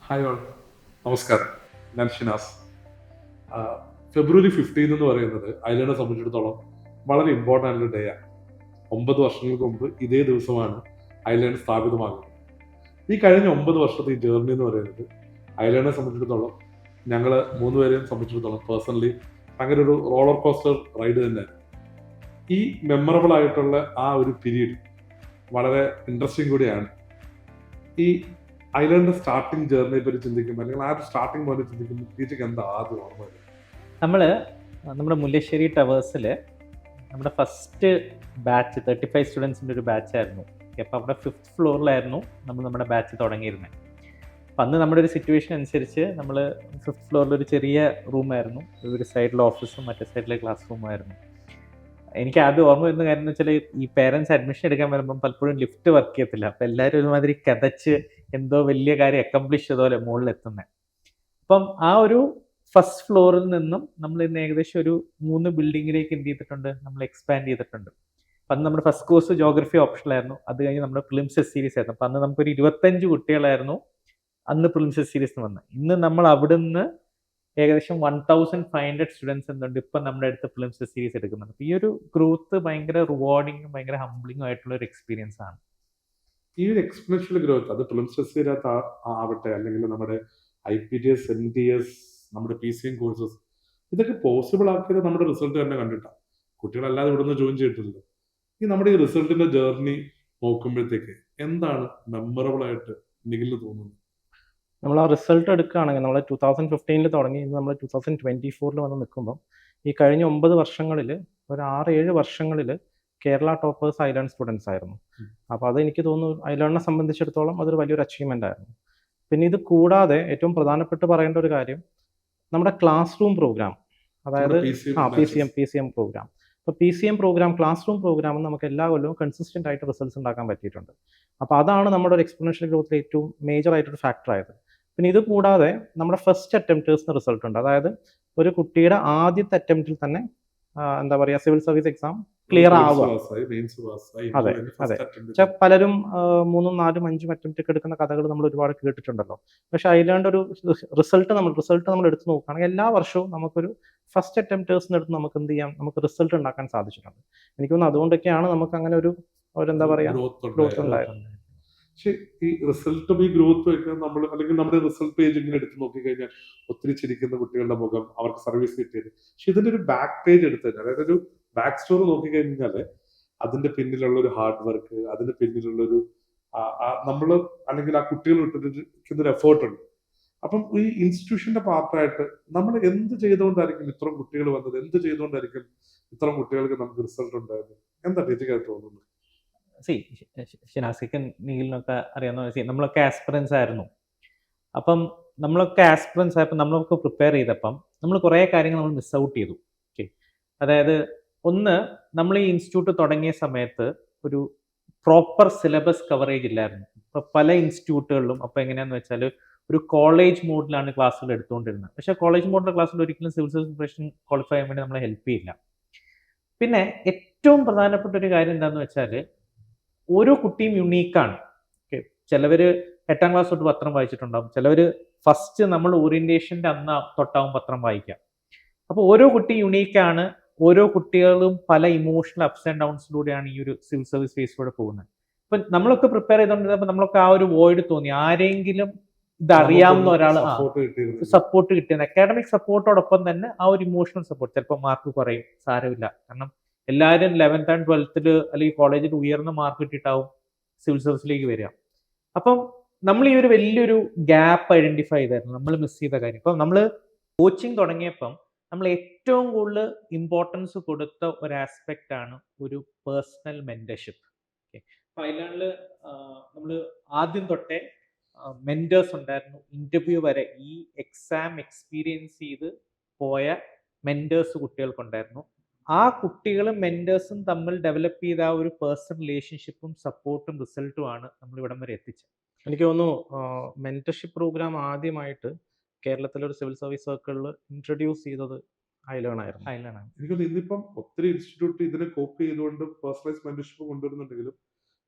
Hi all, നമസ്കാരം. ഞാൻ ഷിനാസ്. ആ, ഫെബ്രുവരി 15 എന്ന് പറയുന്നത് ഐലൻഡിനെ സംബന്ധിച്ചിടത്തോളം വളരെ ഇമ്പോർട്ടൻ്റ് ആയിട്ടുള്ള ഡേ ആണ്. 9 വർഷങ്ങൾക്ക് മുമ്പ് ഇതേ ദിവസമാണ് ഐലൻഡ് സ്ഥാപിതമാകുന്നത്. ഈ കഴിഞ്ഞ 9 വർഷത്തെ ഈ ജേർണി എന്ന് പറയുന്നത് ഐലൻഡിനെ സംബന്ധിച്ചിടത്തോളം ഞങ്ങൾ മൂന്നുപേരെയും സംബന്ധിച്ചിടത്തോളം പേഴ്സണലി അങ്ങനെ ഒരു റോളർ കോസ്റ്റർ റൈഡ് തന്നെയാണ്. ഈ മെമ്മറബിൾ ആയിട്ടുള്ള ആ ഒരു പീരീഡ് വളരെ ഇൻട്രസ്റ്റിംഗ് കൂടിയാണ്. ഈ ഐലൻഡ് സ്റ്റാർട്ടിംഗ് ജേർണിയെ പറ്റി ചിന്തിക്കുമ്പോൾ അല്ലെങ്കിൽ ആ ഒരു സ്റ്റാർട്ടിംഗ് പോലെ ചിന്തിക്കുമ്പോൾ ടീച്ചർക്ക് എന്താ ആദ്യം ഓർമ്മ വരുന്നത്? നമ്മൾ നമ്മുടെ മുല്ലശ്ശേരി ടവേഴ്സിൽ നമ്മുടെ ഫസ്റ്റ് ബാച്ച് 35 സ്റ്റുഡൻസിൻ്റെ ഒരു ബാച്ചായിരുന്നു. അപ്പോൾ അവിടെ 5th ഫ്ലോറിലായിരുന്നു നമ്മുടെ ബാച്ച് തുടങ്ങിയിരുന്നത്. അപ്പം അന്ന് നമ്മുടെ ഒരു സിറ്റുവേഷൻ അനുസരിച്ച് നമ്മൾ 5th ഫ്ലോറിൽ ഒരു ചെറിയ റൂമായിരുന്നു, ഒരു സൈഡിൽ ഓഫീസും മറ്റേ സൈഡിലെ ക്ലാസ് റൂമായിരുന്നു. എനിക്ക് ആദ്യം ഓർമ്മ വരുന്ന കാര്യം എന്ന് വെച്ചാൽ ഈ പേരൻസ് അഡ്മിഷൻ എടുക്കാൻ വരുമ്പം പലപ്പോഴും ലിഫ്റ്റ് വർക്ക് ചെയ്യത്തില്ല. അപ്പം എല്ലാവരും ഒരുമാതിരി കതച്ച് എന്തോ വലിയ കാര്യം അക്കംപ്ലിഷ് ചെയ്തപോലെ മുകളിൽ എത്തുന്നത്. അപ്പം ആ ഒരു ഫസ്റ്റ് ഫ്ലോറിൽ നിന്നും നമ്മൾ ഇന്ന് ഏകദേശം ഒരു 3 ബിൽഡിങ്ങിലേക്ക് എന്ത് ചെയ്തിട്ടുണ്ട്, നമ്മൾ എക്സ്പാൻഡ് ചെയ്തിട്ടുണ്ട്. അപ്പം അന്ന് നമ്മുടെ ഫസ്റ്റ് കോഴ്സ് ജോഗ്രഫി ഓപ്ഷനിലായിരുന്നു. അത് കഴിഞ്ഞ് നമ്മുടെ പ്രിലിംസ് സീരീസ് ആയിരുന്നു. അപ്പം അന്ന് നമുക്കൊരു 25 കുട്ടികളായിരുന്നു അന്ന് പ്രിലിംസ് സീരീസ് വന്നത്. ഇന്ന് നമ്മൾ അവിടുന്ന് ഏകദേശം 1500 സ്റ്റുഡൻസ് എന്തുണ്ട് ഇപ്പം നമ്മുടെ അടുത്ത് പ്രിലിംസ് സീരീസ് എടുക്കുന്നുണ്ട്. ഈ ഒരു ഗ്രോത്ത് ഭയങ്കര റിവാർഡിങ്ങും ഭയങ്കര ഹംബ്ലിങ്ങും ആയിട്ടുള്ള ഒരു എക്സ്പീരിയൻസ് ആണ്. ഈ ഒരു എക്സ്പെൻഷ്യൽ ഗ്രോത്ത് അത് പ്രിലിംസ് ആവട്ടെ അല്ലെങ്കിൽ നമ്മുടെ IPTS, NTS, നമ്മുടെ PCM കോഴ്സസ്, ഇതൊക്കെ പോസിബിൾ ആക്കിയത് നമ്മുടെ റിസൾട്ട് തന്നെ കണ്ടിട്ടാണ്. കുട്ടികളല്ലാതെ ഇവിടെ നിന്ന് ജോയിൻ ചെയ്തിട്ടില്ല. ഈ നമ്മുടെ ഈ റിസൾട്ടിന്റെ ജേർണി നോക്കുമ്പോഴത്തേക്ക് എന്താണ് മെമ്മറബിൾ ആയിട്ട് നിഖിലിന് തോന്നുന്നത്? നമ്മൾ ആ റിസൾട്ട് എടുക്കുകയാണെങ്കിൽ നമ്മൾ 2015 തുടങ്ങി, ഇന്ന് നമ്മൾ 2024 വന്ന് നിൽക്കുമ്പോൾ ഈ കഴിഞ്ഞ 9 വർഷങ്ങളിൽ ഒരു 6-7 വർഷങ്ങളിൽ കേരള ടോപ്പേഴ്സ് ഐലൻഡ് സ്റ്റുഡൻസ് ആയിരുന്നു. അപ്പോൾ അത് എനിക്ക് തോന്നുന്നു ഐലൻഡിനെ സംബന്ധിച്ചിടത്തോളം അതൊരു വലിയൊരു അച്ചീവ്മെൻ്റ് ആയിരുന്നു. പിന്നെ ഇത് കൂടാതെ ഏറ്റവും പ്രധാനപ്പെട്ട് പറയേണ്ട ഒരു കാര്യം നമ്മുടെ ക്ലാസ് റൂം പ്രോഗ്രാം, അതായത് PCM പ്രോഗ്രാം. അപ്പോൾ PCM program, classroom program നമുക്ക് എല്ലാ കൊല്ലവും കൺസിസ്റ്റൻ്റ് ആയിട്ട് റിസൾട്ട്സ് ഉണ്ടാക്കാൻ പറ്റിയിട്ടുണ്ട്. അപ്പോൾ അതാണ് നമ്മുടെ ഒരു എക്സ്പോണൻഷ്യൽ ഗ്രോത്തിൽ ഏറ്റവും മേജർ ആയിട്ടൊരു ഫാക്ടർ ആയത്. പിന്നെ ഇത് കൂടാതെ നമ്മുടെ ഫസ്റ്റ് അറ്റംപ്റ്റേഴ്സിന് റിസൾട്ട് ഉണ്ട്. അതായത് ഒരു കുട്ടിയുടെ ആദ്യത്തെ അറ്റംപ്റ്റിൽ തന്നെ എന്താ പറയുക, സിവിൽ സർവീസ് എക്സാം ക്ലിയർ ആവുക. അതെ അതെ, പലരും 3, 4, 5 അറ്റംപ്റ്റ് ഒക്കെ എടുക്കുന്ന കഥകൾ നമ്മൾ ഒരുപാട് കേട്ടിട്ടുണ്ടല്ലോ. പക്ഷെ ഐലൻഡ് ഒരു റിസൾട്ട് നമ്മൾ എടുത്ത് നോക്കുകയാണെങ്കിൽ എല്ലാ വർഷവും നമുക്കൊരു ഫസ്റ്റ് അറ്റംപ്റ്റേഴ്സിന് എടുത്ത് നമുക്ക് എന്ത് ചെയ്യാം, നമുക്ക് റിസൾട്ട് ഉണ്ടാക്കാൻ സാധിച്ചിട്ടുണ്ട്. എനിക്ക് തോന്നുന്നു അതുകൊണ്ടൊക്കെയാണ് നമുക്ക് അങ്ങനെ ഒരു എന്താ പറയുക ഗ്രോത്ത് ഉണ്ടായത്. പക്ഷെ ഈ റിസൾട്ടും ഈ ഗ്രോത്തും ഒക്കെ നമ്മൾ അല്ലെങ്കിൽ നമ്മുടെ റിസൾട്ട് പേജ് ഇങ്ങനെ എടുത്ത് നോക്കിക്കഴിഞ്ഞാൽ ഒത്തിരി ചിരിക്കുന്ന കുട്ടികളുടെ മുഖം, അവർക്ക് സർവീസ് കിട്ടിയത്. പക്ഷെ ഇതിന്റെ ഒരു ബാക്ക് പേജ് എടുത്ത് കഴിഞ്ഞാൽ, അതായത് ഒരു ബാക്ക് സ്റ്റോറി നോക്കിക്കഴിഞ്ഞാല് അതിന്റെ പിന്നിലുള്ള ഒരു ഹാർഡ് വർക്ക്, അതിന്റെ പിന്നിലുള്ള ഒരു നമ്മൾ അല്ലെങ്കിൽ ആ കുട്ടികൾ ഇട്ടിരിക്കുന്ന ഒരു എഫേർട്ട് ഉണ്ട്. അപ്പം ഈ ഇൻസ്റ്റിറ്റ്യൂഷന്റെ പാർട്ടായിട്ട് നമ്മൾ എന്ത് ചെയ്തുകൊണ്ടായിരിക്കും ഇത്രയും കുട്ടികൾ വന്നത്? എന്ത് ചെയ്തുകൊണ്ടായിരിക്കും ഇത്രയും കുട്ടികൾക്ക് നമുക്ക് റിസൾട്ട് ഉണ്ടായത്? എന്താ ടീച്ചർക്ക് തോന്നുന്നത്? ഷിനാസിക്കും നീലിനൊക്കെ അറിയാവുന്ന നമ്മളൊക്കെ ആസ്പിറൻസ് ആയിരുന്നു. അപ്പം നമ്മളൊക്കെ ആസ്പിറൻസ് ആയപ്പോൾ നമ്മളൊക്കെ പ്രിപ്പയർ ചെയ്തപ്പം നമ്മൾ കുറേ കാര്യങ്ങൾ നമ്മൾ മിസ് ഔട്ട് ചെയ്തു. ഓക്കെ, അതായത് ഒന്ന്, നമ്മൾ ഈ ഇൻസ്റ്റിറ്റ്യൂട്ട് തുടങ്ങിയ സമയത്ത് ഒരു പ്രോപ്പർ സിലബസ് കവറേജ് ഇല്ലായിരുന്നു. ഇപ്പോൾ പല ഇൻസ്റ്റിറ്റ്യൂട്ടുകളിലും അപ്പോൾ എങ്ങനെയാണെന്ന് വെച്ചാൽ ഒരു കോളേജ് മോഡിലാണ് ക്ലാസ്സുകൾ എടുത്തുകൊണ്ടിരുന്നത്. പക്ഷേ കോളേജ് മോഡിലെ ക്ലാസ്സിൽ ഒരിക്കലും സിവിൽ സർവീസ് പ്രിപ്പറേഷൻ ക്വാളിഫൈ ചെയ്യാൻ വേണ്ടി നമ്മളെ ഹെൽപ്പ് ചെയ്യില്ല. പിന്നെ ഏറ്റവും പ്രധാനപ്പെട്ട ഒരു കാര്യം എന്താണെന്ന് വെച്ചാൽ ഓരോ കുട്ടിയും യുണീക്കാണ്. ഓക്കെ, ചിലവർ 8ാം ക്ലാസ് തൊട്ട് പത്രം വായിച്ചിട്ടുണ്ടാവും, ചിലവർ ഫസ്റ്റ് നമ്മൾ ഓറിയന്റേഷൻ്റെ അന്ന് തൊട്ടാവും പത്രം വായിക്കാം. അപ്പോൾ ഓരോ കുട്ടിയും യുണീക്കാണ്. ഓരോ കുട്ടികളും പല ഇമോഷണൽ അപ്സ് ആൻഡ് ഡൗൺസിലൂടെയാണ് ഈ ഒരു സിവിൽ സർവീസ് ഫേസിലൂടെ പോകുന്നത്. അപ്പം നമ്മളൊക്കെ പ്രിപ്പയർ ചെയ്തുകൊണ്ടിരുന്നപ്പോൾ നമ്മളൊക്കെ ആ ഒരു വോയിഡ് തോന്നി, ആരെങ്കിലും ഇതറിയാവുന്ന ഒരാൾ സപ്പോർട്ട് കിട്ടിയത്. അക്കാഡമിക് സപ്പോർട്ടോടൊപ്പം തന്നെ ആ ഒരു ഇമോഷണൽ സപ്പോർട്ട്. ചിലപ്പോൾ മാർക്ക് കുറയും, സാരമില്ല, കാരണം എല്ലാവരും 11th and 12th അല്ലെങ്കിൽ കോളേജിൽ ഉയർന്ന മാർക്ക് കിട്ടിയിട്ടാവും സിവിൽ സർവീസിലേക്ക് വരിക. അപ്പം നമ്മൾ ഈ ഒരു വലിയൊരു ഗ്യാപ്പ് ഐഡന്റിഫൈ ചെയ്തായിരുന്നു, നമ്മൾ മിസ് ചെയ്ത കാര്യം. ഇപ്പം നമ്മൾ കോച്ചിങ് തുടങ്ങിയപ്പം നമ്മൾ ഏറ്റവും കൂടുതൽ ഇമ്പോർട്ടൻസ് കൊടുത്ത ഒരു ആസ്പെക്റ്റ് ആണ് ഒരു പേഴ്സണൽ മെന്റർഷിപ്പ്. ഓക്കെ, അപ്പോൾ അതിലാണെങ്കിൽ നമ്മൾ ആദ്യം തൊട്ടേ മെന്റേഴ്സ് ഉണ്ടായിരുന്നു. ഇന്റർവ്യൂ വരെ ഈ എക്സാം എക്സ്പീരിയൻസ് ചെയ്ത് പോയ മെന്റേഴ്സ് കുട്ടികൾക്കുണ്ടായിരുന്നു. ആ കുട്ടികളും മെന്റേഴ്സും തമ്മിൽ ഡെവലപ്പ് ചെയ്ത ആ ഒരു പേഴ്സണൽ റിലേഷൻഷിപ്പും സപ്പോർട്ടും റിസൾട്ടുമാണ് നമ്മൾ ഇവിടം വരെ എത്തിച്ചത്. എനിക്ക് തോന്നുന്നു മെന്റർഷിപ്പ് പ്രോഗ്രാം ആദ്യമായിട്ട് കേരളത്തിലെ ഒരു സിവിൽ സർവീസ് സർക്കിളിൽ ഇൻട്രൊഡ്യൂസ് ചെയ്തത് ഐലേൺ ആയിരുന്നു. എനിക്ക് തോന്നുന്നു ഇന്നിപ്പം ഒത്തിരി ഇൻസ്റ്റിറ്റ്യൂട്ട് ഇതിനെ കോപ്പി ചെയ്തുകൊണ്ട് പേഴ്സണലൈസ് മെന്റർഷിപ്പ് കൊണ്ടുവരുന്നുണ്ടെങ്കിലും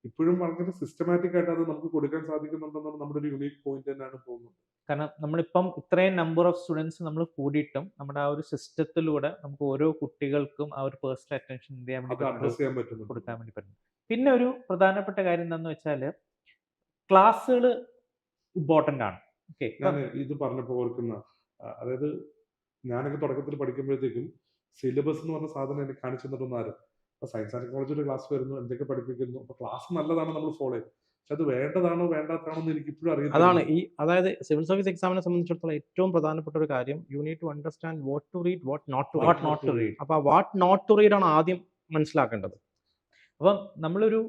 ഇപ്പോഴും വളരെ സിസ്റ്റമാറ്റിക് ആയിട്ട് അത് നമുക്ക് കൊടുക്കാൻ സാധിക്കുന്നുണ്ടെന്നാണ് നമ്മുടെ ഒരു യൂണീക് പോയിന്റ് തന്നെയാണ് തോന്നുന്നത്. കാരണം നമ്മളിപ്പം ഇത്രയും നമ്പർ ഓഫ് സ്റ്റുഡൻസ് നമ്മൾ കൂടിയിട്ടും നമ്മുടെ ആ ഒരു സിസ്റ്റത്തിലൂടെ നമുക്ക് ഓരോ കുട്ടികൾക്കും ആ ഒരു പേഴ്സണൽ അറ്റൻഷൻ എന്ത് ചെയ്യാൻ അത് വേണ്ടി അഡ്രസ് ചെയ്യാൻ പറ്റുന്നുണ്ട്. കൊടുക്കാൻ വേണ്ടി പറ്റും. പിന്നെ ഒരു പ്രധാനപ്പെട്ട കാര്യം എന്താണെന്ന് വെച്ചാൽ ക്ലാസ്സുകൾ ഇമ്പോർട്ടൻ്റ് ആണ്. ഓക്കെ, ഞാൻ ഇത് പറഞ്ഞപ്പോൾ ഓർക്കുന്ന അതായത് ഞാനൊക്കെ തുടക്കത്തിൽ പഠിക്കുമ്പോഴത്തേക്കും സിലബസ് എന്ന് പറഞ്ഞ സാധനം എനിക്ക് കാണിച്ചു തന്നിട്ടൊന്നും ആരും. അപ്പൊ സയൻസ് ആൻഡ് ടെക്നോളജിയുടെ ക്ലാസ് വരുന്നു, എന്തൊക്കെ പഠിപ്പിക്കുന്നു, അപ്പൊ ക്ലാസ് നല്ലതാണ്, നമ്മൾ ഫോളോ ചെയ്യും. പക്ഷെ അത് വേണ്ടതാണോ വേണ്ടാത്തതാണോ എന്ന് എനിക്ക് ഇപ്പോഴും അതാണ് അറിയത്തില്ല. അതായത് സിവിൽ സർവീസ് എക്സാമിനെ സംബന്ധിച്ചിടത്തോളം ഏറ്റവും പ്രധാനപ്പെട്ട ഒരു കാര്യം, you need to understand what to read, what not to what read. Not to read. അപ്പൊ വാട്ട് നോട്ട് ടു റീഡ് ആണ് ആദ്യം മനസ്സിലാക്കേണ്ടത്. അപ്പം നമ്മളൊരു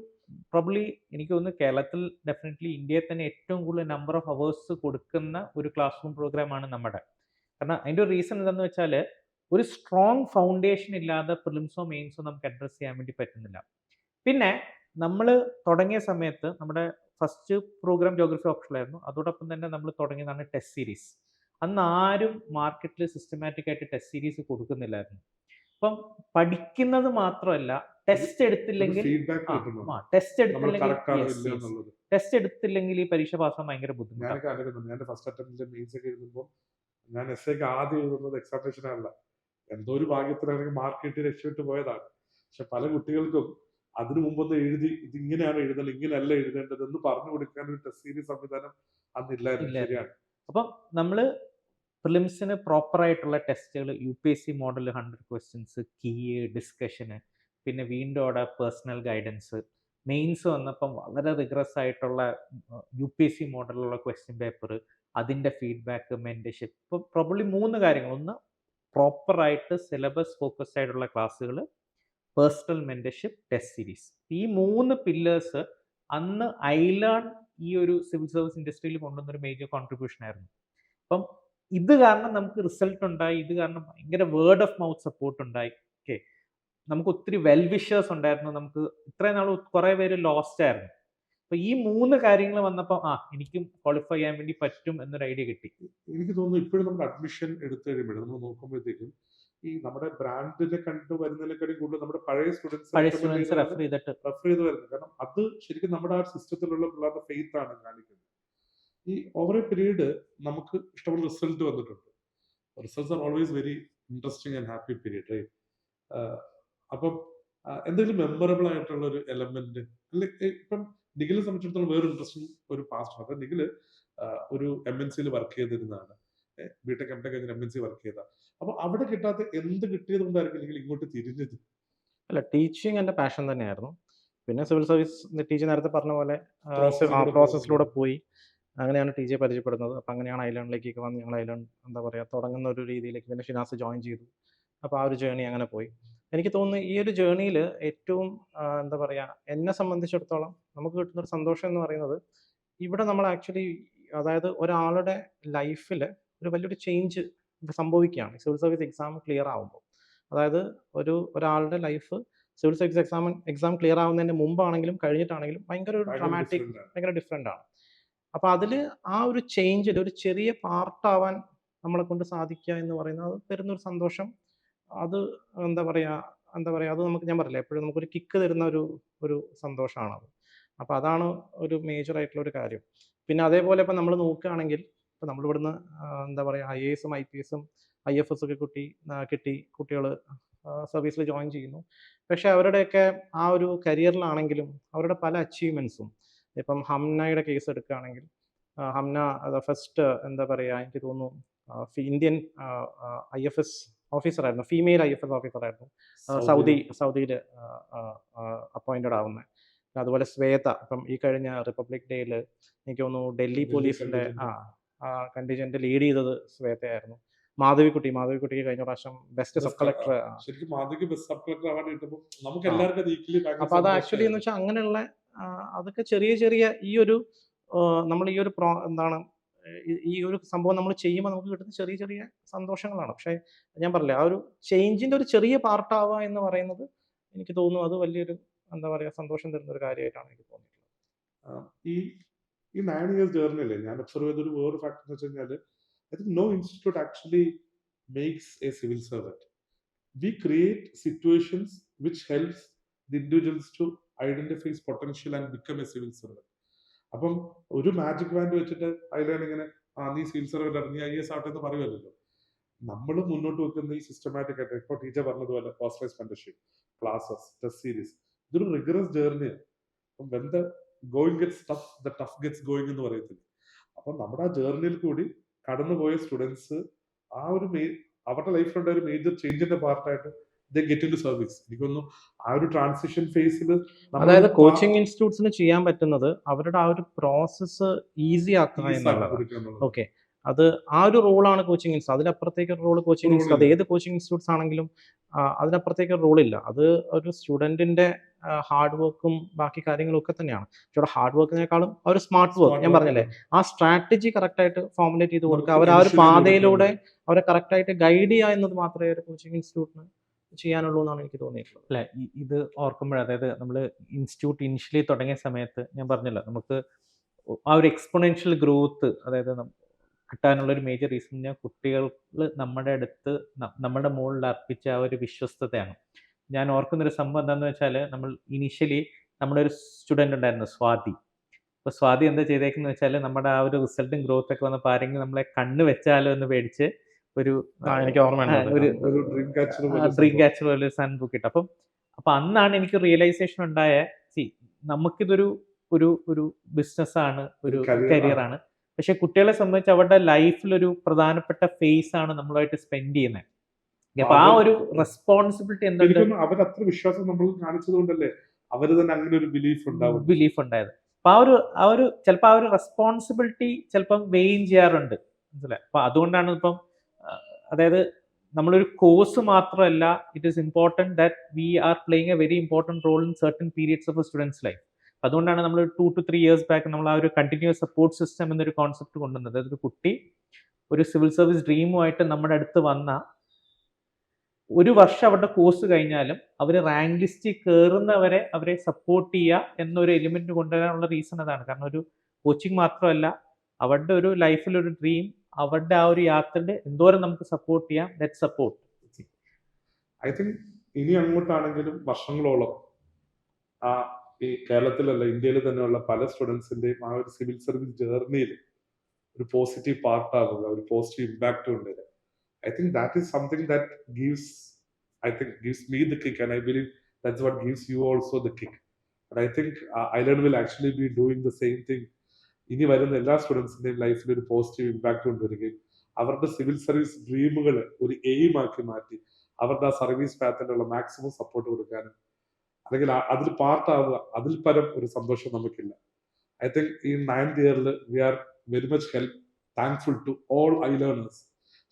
പ്രോബ്ലി എനിക്ക് തോന്നുന്നു കേരളത്തിൽ ഡെഫിനറ്റ്ലി ഇന്ത്യയിൽ തന്നെ ഏറ്റവും കൂടുതൽ നമ്പർ ഓഫ് അവേഴ്സ് കൊടുക്കുന്ന ഒരു ക്ലാസ് റൂം പ്രോഗ്രാമാണ് നമ്മുടെ. കാരണം അതിൻ്റെ ഒരു റീസൺ എന്താണെന്ന് വെച്ചാൽ ഒരു സ്ട്രോങ് ഫൗണ്ടേഷൻ ഇല്ലാതെ പ്രിലിംസോ മെയിൻസോ നമുക്ക് അഡ്രസ്സ് ചെയ്യാൻ വേണ്ടി പറ്റുന്നില്ല. പിന്നെ നമ്മൾ തുടങ്ങിയ സമയത്ത് നമ്മുടെ ഫസ്റ്റ് പ്രോഗ്രാം ജോഗ്രഫി ഓപ്ഷനിലായിരുന്നു. അതോടൊപ്പം തന്നെ നമ്മൾ തുടങ്ങിയതാണ് ടെസ്റ്റ് സീരീസ്. അന്ന് ആരും മാർക്കറ്റിൽ സിസ്റ്റമാറ്റിക് ആയിട്ട് ടെസ്റ്റ് സീരീസ് കൊടുക്കുന്നില്ലായിരുന്നു. അപ്പം പഠിക്കുന്നത് മാത്രമല്ല ടെസ്റ്റ് എടുത്തില്ലെങ്കിൽ ഫീഡ്ബാക്ക് കിട്ടുന്നുണ്ട്, ടെസ്റ്റ് നമ്മൾ എടുത്തില്ലെങ്കിൽ കറക്റ്റ് ആണോ ഇല്ല എന്നുള്ളത്. ടെസ്റ്റ് എടുത്തില്ലെങ്കിൽ ഈ പരീക്ഷ പാസ്സാൻ ഭയങ്കര ബുദ്ധിമുട്ടാണ്. ഞാനൊക്കെ അനുഭവിക്കുന്നുണ്ട്. ഞാൻ ഫസ്റ്റ് അറ്റംപ്റ്റിന്റെ മെയിൻസ് ഒക്കെ എഴുതുമ്പോൾ ഞാൻ എസ് ഒക്കെ ആദ്യം എഴുതുന്നത് എക്സാമിനേഷനല്ല, എന്തോ ഒരു ഭാഗ്യത്തിലാണെങ്കിൽ മാർക്ക് കിട്ടി രക്ഷപ്പെട്ട് പോയതാണ്. പക്ഷെ പല കുട്ടികൾക്കും അതിനു മുമ്പൊന്ന് എഴുതി ഇത് ഇങ്ങനെയാണ് എഴുതേണ്ടത്, ഇങ്ങനെയല്ല എഴുതേണ്ടത് എന്ന് പറഞ്ഞു കൊടുക്കാൻ ഒരു ടെസ്റ്റ് സീരീസ് സംവിധാനം അന്നില്ലായിരുന്നു. ശരിയാണ്. അപ്പം നമ്മൾ പ്രിലിംസിന് പ്രോപ്പർ ആയിട്ടുള്ള ടെസ്റ്റുകൾ UPSC മോഡൽ 100 ക്വസ്റ്റ്യൻസ്, കീ ഡിസ്കഷന്, പിന്നെ വീണ്ടും അവിടെ പേഴ്സണൽ ഗൈഡൻസ്. മെയിൻസ് വന്നപ്പം വളരെ റിഗ്രസ് ആയിട്ടുള്ള UPSC മോഡലുള്ള ക്വസ്റ്റ്യൻ പേപ്പർ, അതിൻ്റെ ഫീഡ്ബാക്ക്, മെൻറ്റർഷിപ്പ്. ഇപ്പം പ്രോബ്ലി 3 കാര്യങ്ങൾ. ഒന്ന് പ്രോപ്പറായിട്ട് സിലബസ് ഫോക്കസ്ഡ് ആയിട്ടുള്ള ക്ലാസ്സുകൾ, പേഴ്സണൽ മെൻറ്റർഷിപ്പ്, ടെസ്റ്റ് സീരീസ്. ഈ 3 പില്ലേഴ്സ് അന്ന് ഐലേൺ ഈ ഒരു സിവിൽ സർവീസ് ഇൻഡസ്ട്രിയിൽ കൊണ്ടുവന്നൊരു മേജർ കോൺട്രിബ്യൂഷൻ ആയിരുന്നു. അപ്പം ഇത് കാരണം നമുക്ക് റിസൾട്ട് ഉണ്ടായി, ഇത് കാരണം ഭയങ്കര വേർഡ് ഓഫ് മൗത്ത് സപ്പോർട്ട് ഉണ്ടായി. ഓക്കെ, നമുക്ക് ഒത്തിരി വെൽ വിഷേഴ്സ് ഉണ്ടായിരുന്നു. നമുക്ക് ഇത്രയും നാൾ കുറേ പേര് ലോസ്റ്റ് ആയിരുന്നു. അപ്പൊ ഈ 3 കാര്യങ്ങൾ വന്നപ്പോൾ എനിക്കും ക്വാളിഫൈ ചെയ്യാൻ വേണ്ടി പറ്റും എന്നൊരു ഐഡിയ കിട്ടി. എനിക്ക് തോന്നുന്നു ഇപ്പോഴും നമ്മുടെ അഡ്മിഷൻ എടുത്തു കഴിയുമ്പോഴും നമ്മൾ നോക്കുമ്പോഴത്തേക്കും ഈ നമ്മുടെ ബ്രാൻഡിനെ കണ്ടു വരുന്നതിനെക്കാളും കൂടുതൽ നമ്മുടെ പഴയ സ്റ്റുഡൻസ് റെഫർ ചെയ്തിട്ട് ചെയ്ത് വരുന്നത്. കാരണം അത് ശരിക്കും നമ്മുടെ ആ സിസ്റ്റത്തിലുള്ള പിള്ളേരുടെ ഫെയ്ത്ത് ആണ് കാണിക്കുന്നത്. ഈ ഓവർ എ പീരീഡ് നമുക്ക് ഇഷ്ടമുള്ള റിസൾട്ട് വന്നിട്ടുണ്ട്. Results are always very interesting and happy period, right? അപ്പം എന്തെങ്കിലും മെമ്മറബിൾ ആയിട്ടുള്ള ഒരു എലമെന്റ് ഇപ്പം നിഖിലിനെ സംബന്ധിച്ചിടത്തോളം വേറെ ഇൻട്രസ്റ്റിംഗ് ഒരു പാസ്റ്റ്. അതായത് നിഖില് ഒരു MNC വർക്ക് ചെയ്തിരുന്നതാണ്, ബിടെക് എംടെക് കഴിഞ്ഞ് MNC വർക്ക് ചെയ്ത. അപ്പൊ അവിടെ കിട്ടാത്ത എന്ത് കിട്ടിയത് കൊണ്ടായിരിക്കും നിങ്ങൾ ഇങ്ങോട്ട് തിരിഞ്ഞത്? അല്ല, ടീച്ചിങ് എൻ്റെ പാഷൻ തന്നെയായിരുന്നു. പിന്നെ സിവിൽ സർവീസ് ടീച്ചർ നേരത്തെ പറഞ്ഞ പോലെ പ്രോസസ്സിലൂടെ പ്രോസസ്സിലൂടെ പോയി അങ്ങനെയാണ് ടി ജിയെ പരിചയപ്പെടുന്നത്. അപ്പം അങ്ങനെയാണ് ഐലണ്ടിലേക്കൊക്കെ വന്ന് ഞങ്ങൾ ഐലണ്ട് എന്താ പറയുക തുടങ്ങുന്ന ഒരു രീതിയിലേക്ക് പിന്നെ ഷിനാസ് ജോയിൻ ചെയ്തു. അപ്പോൾ ആ ഒരു ജേണി അങ്ങനെ പോയി. എനിക്ക് തോന്നുന്നു ഈ ഒരു ജേണിയിൽ ഏറ്റവും എന്താ പറയുക, എന്നെ സംബന്ധിച്ചിടത്തോളം നമുക്ക് കിട്ടുന്നൊരു സന്തോഷം എന്ന് പറയുന്നത് ഇവിടെ നമ്മൾ ആക്ച്വലി അതായത് ഒരാളുടെ ലൈഫിൽ ഒരു വലിയൊരു ചേഞ്ച് സംഭവിക്കുകയാണ് സിവിൽ സർവീസ് എക്സാം ക്ലിയർ ആകുമ്പോൾ. അതായത് ഒരാളുടെ life civil service exam clear ആവുന്നതിന് മുമ്പാണെങ്കിലും കഴിഞ്ഞിട്ടാണെങ്കിലും ഭയങ്കര ഒരു ഡ്രമാറ്റിക്, ഭയങ്കര ഡിഫറെൻ്റ് ആണ്. അപ്പോൾ അതിൽ ആ ഒരു ചേഞ്ചിൽ ഒരു ചെറിയ പാർട്ടാവാൻ നമ്മളെ കൊണ്ട് സാധിക്കുക എന്ന് പറയുന്നത് അത് തരുന്നൊരു സന്തോഷം. അത് എന്താ പറയുക അത് നമുക്ക്, ഞാൻ പറയില്ല, എപ്പോഴും നമുക്കൊരു കിക്ക് തരുന്ന ഒരു സന്തോഷമാണത്. അപ്പോൾ അതാണ് ഒരു മേജർ ആയിട്ടുള്ള ഒരു കാര്യം. പിന്നെ അതേപോലെ ഇപ്പം നമ്മൾ നോക്കുകയാണെങ്കിൽ ഇപ്പം നമ്മളിവിടുന്ന് എന്താ പറയുക IASഉം IPSഉം IFS ഒക്കെ കിട്ടി കുട്ടികൾ സർവീസിൽ ജോയിൻ ചെയ്യുന്നു. പക്ഷേ അവരുടെയൊക്കെ ആ ഒരു കരിയറിലാണെങ്കിലും അവരുടെ പല അച്ചീവ്മെൻറ്റ്സും, ഇപ്പം ഹംനയുടെ കേസ് എടുക്കുകയാണെങ്കിൽ ഹംന ഫസ്റ്റ് എന്താ പറയുക എനിക്ക് തോന്നുന്നു ഇന്ത്യൻ IFS ഓഫീസറായിരുന്നു, ഫീമെയിൽ IFS ഓഫീസറായിരുന്നു, സൗദിയിൽ അപ്പോയിൻറ്റഡ് ആവുന്നത്. അതുപോലെ ശ്വേത ഇപ്പം ഈ കഴിഞ്ഞ റിപ്പബ്ലിക് ഡേയിൽ എനിക്ക് തോന്നുന്നു ഡൽഹി പോലീസിൻ്റെ കണ്ടിജന്റ് ലീഡ് ചെയ്തത് ശ്വേതയായിരുന്നു. മാധവിക്കുട്ടിക്ക് കഴിഞ്ഞ പ്രാവശ്യം ബെസ്റ്റ് സബ് കളക്ടർ. അപ്പൊ അത് ആക്ച്വലി എന്ന് വെച്ചാൽ അങ്ങനെയുള്ള അതൊക്കെ ചെറിയ ചെറിയ ഈ ഒരു നമ്മൾ ഈ ഒരു എന്താണ് ഈ ഒരു സംഭവം നമ്മൾ ചെയ്യുമ്പോൾ നമുക്ക് കിട്ടുന്ന ചെറിയ ചെറിയ സന്തോഷങ്ങളാണ്. പക്ഷെ ഞാൻ പറഞ്ഞില്ലേ, ആ ഒരു ചേഞ്ചിന്റെ ഒരു ചെറിയ പാർട്ടാവുക എന്ന് പറയുന്നത് എനിക്ക് തോന്നുന്നു അത് വലിയൊരു എന്താ പറയുക സന്തോഷം തരുന്ന ഒരു കാര്യമായിട്ടാണ് എനിക്ക് തോന്നിയിട്ടുള്ളത്. ഈ 9 years ജേർണിയിലെ ഞാൻ ഒബ്സർവ് ചെയ്തൊരു വേറൊരു ഫാക്ടർ എന്ന് വെച്ച് കഴിഞ്ഞാൽ I think no institute actually makes a civil servant. We create situations which helps the individuals to identify his potential and become a civil servant. അപ്പം ഒരു മാജിക് ബാൻഡ് വെച്ചിട്ട് അതിലാണ് ഇങ്ങനെ നീ സിവിൽ സർവീസ് നീ IAS ആവട്ടെ എന്ന് പറയുമല്ലോ. നമ്മൾ മുന്നോട്ട് വെക്കുന്ന ഈ സിസ്റ്റമാറ്റിക് ആയിട്ട് ഇപ്പോൾ ടീച്ചർ പറഞ്ഞതുപോലെ personalise mentorship, classes, test series, ഇതൊരു റിഗറസ് ജേർണിയാണ്. അപ്പം when the going gets tough, the tough gets going എന്ന് പറയത്തില്ല. അപ്പം നമ്മുടെ ആ ജേർണിയിൽ കൂടി കടന്നുപോയ സ്റ്റുഡൻസ് ആ ഒരു അവരുടെ ലൈഫിലുള്ള ഒരു മേജർ ചേഞ്ചിന്റെ പാർട്ടായിട്ട് they get into service. എനിക്കൊന്നും ആ ഒരു ട്രാൻസിഷൻ ഫേസിൽ അതായത് കോച്ചിങ് ഇൻസ്റ്റിറ്റ്യൂട്ട്സിന് ചെയ്യാൻ പറ്റുന്നത് അവരുടെ ആ ഒരു പ്രോസസ്സ് ഈസി ആക്കുക എന്നുള്ളതാണ്. ഓക്കെ, അത് ആ ഒരു റോളാണ് കോച്ചിങ് ഇൻസ്റ്റിറ്റ്യൂട്ട്. അതിനപ്പുറത്തേക്ക് ഒരു റോൾ കോച്ചിങ് ഇൻസ്റ്റിറ്റ്യൂട്ട്, അത് ഏത് കോച്ചിങ് ഇൻസ്റ്റിറ്റ്യൂട്ട്സ് ആണെങ്കിലും അതിനപ്പുറത്തേക്ക് ഒരു റോളില്ല. അത് ഒരു സ്റ്റുഡന്റിന്റെ ഹാർഡ് വർക്കും ബാക്കി കാര്യങ്ങളും ഒക്കെ തന്നെയാണ്. പക്ഷേ ഹാർഡ് വർക്കിനേക്കാളും ആ ഒരു സ്മാർട്ട് വർക്ക്, ഞാൻ പറഞ്ഞല്ലേ, ആ സ്ട്രാറ്റജി കറക്റ്റ് ആയിട്ട് ഫോർമുലേറ്റ് ചെയ്ത് കൊടുക്കുക, അവർ ആ ഒരു പാതയിലൂടെ അവരെ കറക്റ്റ് ആയിട്ട് ഗൈഡ് ചെയ്യുക എന്നത് മാത്രമേ ഒരു കോച്ചിങ് ഇൻസ്റ്റിറ്റ്യൂട്ടിന് ചെയ്യാനുള്ളൂ എന്നാണ് എനിക്ക് തോന്നിയിട്ടുള്ളത്. അല്ല, ഇത് ഓർക്കുമ്പോഴേ, അതായത് നമ്മൾ ഇൻസ്റ്റിറ്റ്യൂട്ട് ഇനിഷ്യലി തുടങ്ങിയ സമയത്ത് ഞാൻ പറഞ്ഞല്ലോ, നമുക്ക് ആ ഒരു എക്സ്പൊണൻഷ്യൽ ഗ്രോത്ത്, അതായത് കിട്ടാനുള്ള ഒരു മേജർ റീസൺ ഞാൻ കുട്ടികൾ നമ്മുടെ അടുത്ത് നമ്മുടെ മുകളിൽ അർപ്പിച്ച ആ ഒരു വിശ്വസ്തതയാണ്. ഞാൻ ഓർക്കുന്നൊരു സംഭവം എന്താണെന്ന് വെച്ചാൽ, നമ്മൾ ഇനീഷ്യലി നമ്മുടെ ഒരു സ്റ്റുഡൻ്റ് ഉണ്ടായിരുന്നു, സ്വാതി. അപ്പോൾ സ്വാതി എന്താ ചെയ്തേക്കെന്ന് വെച്ചാൽ, നമ്മുടെ ആ ഒരു റിസൾട്ടും ഗ്രോത്ത് ഒക്കെ വന്നപ്പോൾ ആരെങ്കിലും നമ്മളെ കണ്ണ് വെച്ചാലോ എന്ന് പേടിച്ച് ഒരു എനിക്ക് ഓർമ്മയുണ്ട്, ഒരു ഡ്രീം ക്യാച്ചർ പോലെ ഒരു സൺ ബുക്ക് ഇട്ടു. അപ്പം അന്നാണ് എനിക്ക് റിയലൈസേഷൻ ഉണ്ടായ, നമുക്കിതൊരു ഒരു ഒരു ബിസിനസ്സാണ്, ഒരു കരിയറാണ്. പക്ഷെ കുട്ടികളെ സംബന്ധിച്ച് അവരുടെ ലൈഫിലൊരു പ്രധാനപ്പെട്ട ഫേസ് ആണ് നമ്മളുമായിട്ട് സ്പെൻഡ് ചെയ്യുന്നത്. അപ്പൊ ആ ഒരു റെസ്പോൺസിബിലിറ്റി എന്താണ്, അവരത്ര വിശ്വാസം നമ്മൾ കാണിച്ചത് കൊണ്ടല്ലേ അവര് തന്നെ അങ്ങനെ ഒരു ബിലീഫ് ഉണ്ടായത്. അപ്പൊ ആ ഒരു ചിലപ്പോൾ ആ ഒരു റെസ്പോൺസിബിലിറ്റി ചിലപ്പം വെയിൻ ചെയ്യാറുണ്ട്, മനസ്സിലായി. അപ്പൊ അതുകൊണ്ടാണ് ഇപ്പം, അതായത് നമ്മളൊരു കോഴ്സ് മാത്രമല്ല, it is important that we are playing a very important role in certain periods of a student's life. അതുകൊണ്ടാണ് നമ്മൾ 2 to 3 years ബാക്ക് നമ്മൾ ആ ഒരു കണ്ടിന്യൂസ് സപ്പോർട്ട് സിസ്റ്റം എന്നൊരു കോൺസെപ്റ്റ് കൊണ്ടുവന്നത്. അതായത് ഒരു കുട്ടി ഒരു സിവിൽ സർവീസ് ഡ്രീമുമായിട്ട് നമ്മുടെ അടുത്ത് വന്ന ഒരു വർഷം അവരുടെ കോഴ്സ് കഴിഞ്ഞാലും അവർ റാങ്ക് ലിസ്റ്റിൽ കയറുന്നവരെ അവരെ സപ്പോർട്ട് ചെയ്യുക എന്നൊരു എലിമെന്റ് കൊണ്ടുവരാനുള്ള റീസൺ അതാണ്. കാരണം ഒരു കോച്ചിങ് മാത്രമല്ല, അവരുടെ ഒരു ലൈഫിലൊരു ഡ്രീം, അവരുടെ ആ ഒരു യാത്രയുടെ എന്തോരം നമുക്ക് സപ്പോർട്ട് ചെയ്യാം, ദാറ്റ് സപ്പോർട്ട്. ഐ തിങ്ക് ഇനി അങ്ങോട്ടാണെങ്കിലും വർഷങ്ങളോളം ഈ കേരളത്തിലല്ല, ഇന്ത്യയിൽ തന്നെയുള്ള പല സ്റ്റുഡൻസിന്റെയും ആ ഒരു സിവിൽ സർവീസ് ജേർണിയിൽ ഒരു പോസിറ്റീവ് പാർട്ടാവുക, ഒരു പോസിറ്റീവ് ഇമ്പാക്ട് കൊണ്ടുവരിക. I think that is something that gives me the kick, and I believe that's what gives you also the kick. But I think Island will actually be doing the same thing. ഇനി വരുന്ന എല്ലാ സ്റ്റുഡൻസിന്റെയും ലൈഫിൽ ഒരു positive impact കൊണ്ടുവരികയും അവരുടെ civil service ഡ്രീമുകൾ ഒരു aim ആക്കി മാറ്റി അവരുടെ ആ സർവീസ് പാത്തിനുള്ള മാക്സിമം സപ്പോർട്ട് കൊടുക്കാനും, അല്ലെങ്കിൽ അതിൽ പാർട്ടാവുക, അതിൽ പരം ഒരു സന്തോഷം നമുക്കില്ല. ഐ തിങ്ക് ഈ 9th ഇയറിൽ we are very much thankful to all iLearners.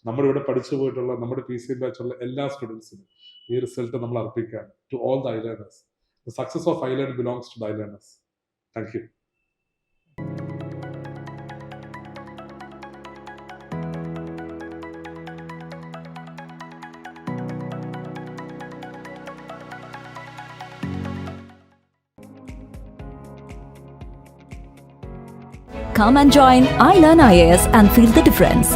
നമ്മുടെ ഇവിടെ പഠിച്ചു പോയിട്ടുള്ള നമ്മുടെ PCM ബാച്ചുള്ള എല്ലാ സ്റ്റുഡൻസിനും ഈ റിസൾട്ട് നമ്മൾ അർപ്പിക്കുകയാണ്. To all the iLearners, the success of island belongs to the iLearners. Thank you. Come and join iLearn IAS and feel the difference.